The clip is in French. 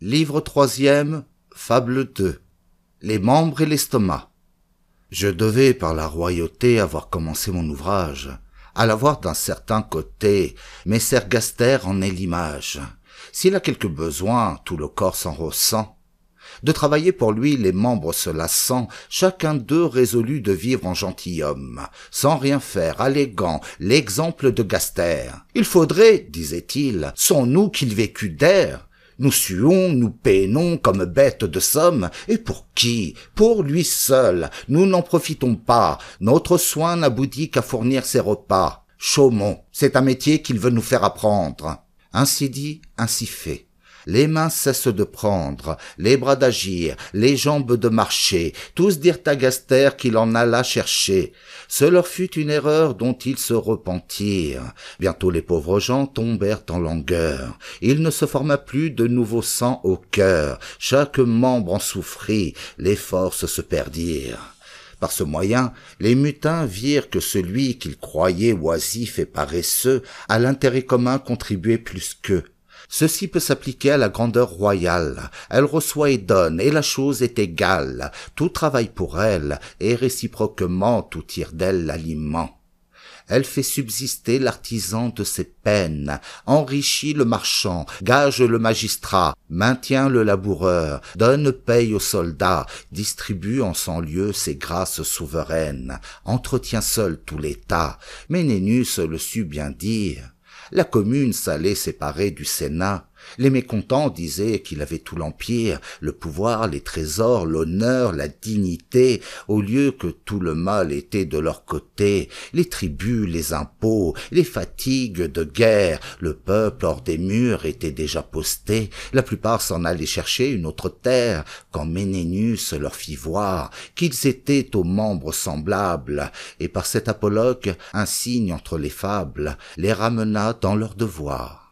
Livre troisième, Fable 2. Les membres et l'estomac. Je devais par la royauté avoir commencé mon ouvrage, à l'avoir d'un certain côté, messer Gaster en est l'image. S'il a quelque besoin, tout le corps s'en ressent. De travailler pour lui les membres se lassant, chacun d'eux résolu de vivre en gentilhomme, sans rien faire, allégant l'exemple de Gaster. Il faudrait, disait-il, sans nous qu'il vécût d'air. Nous suons, nous peinons comme bêtes de somme, et pour qui? Pour lui seul. Nous n'en profitons pas. Notre soin n'aboutit qu'à fournir ses repas. Chaumont, c'est un métier qu'il veut nous faire apprendre. Ainsi dit, ainsi fait. Les mains cessent de prendre, les bras d'agir, les jambes de marcher. Tous dirent à Gaster qu'il en alla chercher. Ce leur fut une erreur dont ils se repentirent. Bientôt les pauvres gens tombèrent en langueur. Il ne se forma plus de nouveau sang au cœur. Chaque membre en souffrit, les forces se perdirent. Par ce moyen, les mutins virent que celui qu'ils croyaient oisif et paresseux, à l'intérêt commun contribuait plus qu'eux. Ceci peut s'appliquer à la grandeur royale. Elle reçoit et donne, et la chose est égale. Tout travaille pour elle, et réciproquement tout tire d'elle l'aliment. Elle fait subsister l'artisan de ses peines, enrichit le marchand, gage le magistrat, maintient le laboureur, donne paye aux soldats, distribue en son lieu ses grâces souveraines, entretient seul tout l'État. Ménénus le sut bien dire. La commune s'allait séparer du Sénat. Les mécontents disaient qu'il avait tout l'empire, le pouvoir, les trésors, l'honneur, la dignité, au lieu que tout le mal était de leur côté, les tributs, les impôts, les fatigues de guerre, le peuple hors des murs était déjà posté, la plupart s'en allaient chercher une autre terre, quand Ménénus leur fit voir qu'ils étaient aux membres semblables, et par cet apologue, un signe entre les fables, les ramena dans leur devoir.